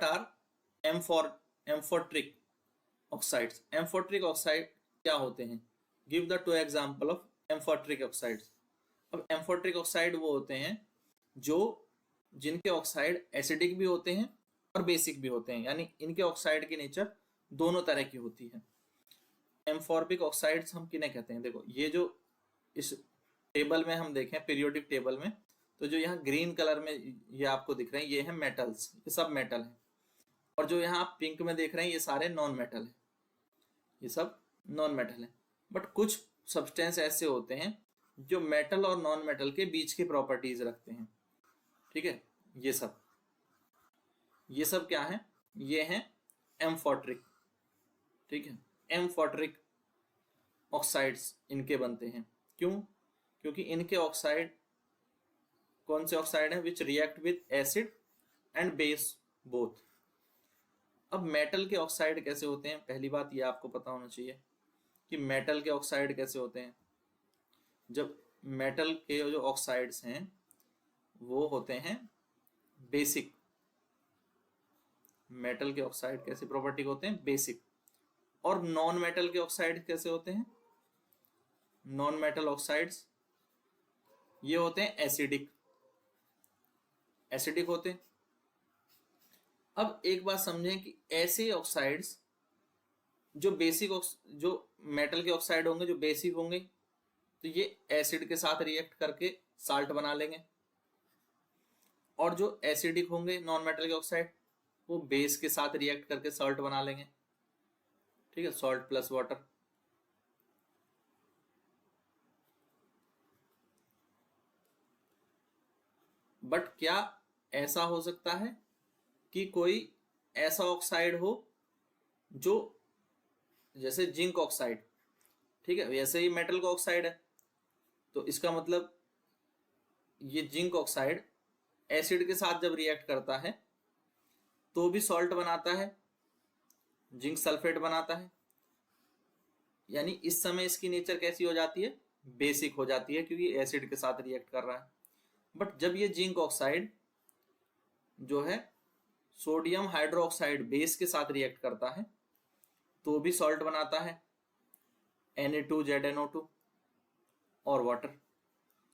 What are amphoteric oxides? Amphoteric oxide क्या होते हैं? Give the 2 example of amphoteric oxides. अब एम्फोट्रिक ऑक्साइड वो होते हैं जो जिनके ऑक्साइड एसिडिक भी होते हैं और बेसिक भी होते हैं, यानी इनके ऑक्साइड की नेचर दोनों तरह की होती है। एम्फोर्बिक ऑक्साइड्स हम किन्हें कहते हैं? देखो, ये जो इस टेबल में हम देखें, पीरियोडिक टेबल में, तो जो यहाँ ग्रीन कलर में ये आपको दिख रहे हैं, ये हैं मेटल्स, ये सब मेटल हैं। और जो यहाँ आप पिंक में देख रहे हैं, ये सारे नॉन मेटल हैं, ये सब नॉन मेटल हैं। बट कुछ सब्सटेंस ऐसे होते हैं जो मेटल और नॉन मेटल के बीच की प्रॉपर्टीज रखते हैं। ठीक है, ये सब क्या है? ये हैं एम्फोट्रिक। ठीक है, एम्फोट्रिक ऑक्साइड्स इनके बनते हैं। क्यों? क्योंकि इनके ऑक्साइड कौन से ऑक्साइड हैं? विच react with acid and base both. अब मेटल के ऑक्साइड कैसे होते हैं? पहली बात ये आपको पता होना चाहिए कि मेटल के ऑक्साइड कैसे होते हैं। जब मेटल के जो ऑक्साइड्स हैं वो होते हैं बेसिक। मेटल के ऑक्साइड कैसी प्रॉपर्टी होते हैं? बेसिक। और नॉन मेटल के ऑक्साइड कैसे होते हैं? नॉन मेटल ऑक्साइड्स ये होते हैं एसिडिक होते हैं। अब एक बात समझें कि ऐसे ऑक्साइड्स जो जो मेटल के ऑक्साइड होंगे, जो बेसिक होंगे, तो ये एसिड के साथ रिएक्ट करके साल्ट बना लेंगे। और जो एसिडिक होंगे नॉन मेटल के ऑक्साइड, वो बेस के साथ रिएक्ट करके सॉल्ट बना लेंगे। ठीक है, सॉल्ट प्लस वाटर। बट क्या ऐसा हो सकता है कि कोई ऐसा ऑक्साइड हो जो, जैसे जिंक ऑक्साइड, ठीक है, वैसे ही मेटल का ऑक्साइड है, तो इसका मतलब ये जिंक ऑक्साइड एसिड के साथ जब रिएक्ट करता है तो भी सॉल्ट बनाता है, जिंक सल्फेट बनाता है। यानी इस समय इसकी नेचर कैसी हो जाती है? बेसिक हो जाती है, क्योंकि एसिड के साथ रिएक्ट कर रहा है। बट जब ये जिंक ऑक्साइड जो है सोडियम हाइड्रोक्साइड बेस के साथ रिएक्ट करता है तो भी सॉल्ट बनाता है, Na2ZNO2 और वाटर।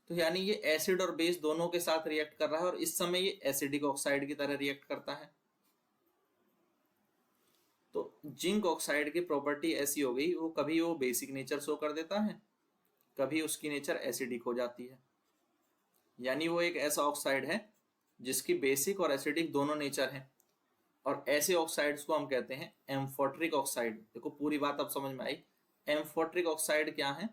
तो यानी ये एसिड और बेस दोनों के साथ रिएक्ट कर रहा है, और इस समय ये एसिडिक ऑक्साइड की तरह रिएक्ट करता है। तो जिंक ऑक्साइड की प्रॉपर्टी ऐसी हो गई, वो कभी वो बेसिक नेचर शो कर देता है, कभी उसकी नेचर एसिडिक हो जाती है। यानी वो एक ऐसा ऑक्साइड है जिसकी बेसिक और एसिडिक दोनों नेचर हैं, और ऐसे ऑक्साइड्स को हम कहते हैं एम्फोट्रिक ऑक्साइड। देखो, पूरी बात अब समझ में आई। एम्फोट्रिक ऑक्साइड क्या है?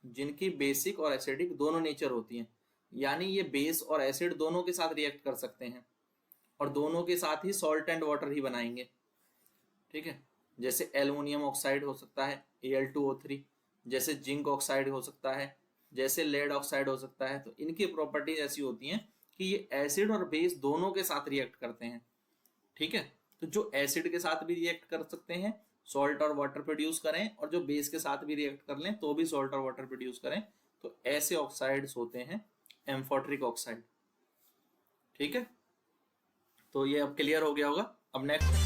जिनकी बेसिक और एसिडिक दोनों नेचर होती हैं, यानी ये बेस और एसिड दोनों के साथ रिएक्ट कर सकते हैं, और दोनों के साथ ही सॉल्ट एंड वाटर ही बनाएंगे। ठीक है, जैसे एल्युमिनियम ऑक्साइड हो सकता है Al2O3, जैसे जिंक ऑक्साइड हो सकता है, जैसे लेड ऑक्साइड हो सकता है। तो इनकी प्रॉपर्टीज ऐसी होती हैं कि ये एसिड और बेस दोनों के साथ रिएक्ट करते हैं। ठीक है, तो जो एसिड के साथ भी रिएक्ट कर सकते हैं, सॉल्ट और वाटर प्रोड्यूस करें, और जो बेस के साथ भी रिएक्ट कर लें तो भी सॉल्ट और वाटर प्रोड्यूस करें, तो ऐसे ऑक्साइड्स होते हैं एम्फोट्रिक ऑक्साइड। ठीक है, तो ये अब क्लियर हो गया होगा। अब नेक्स्ट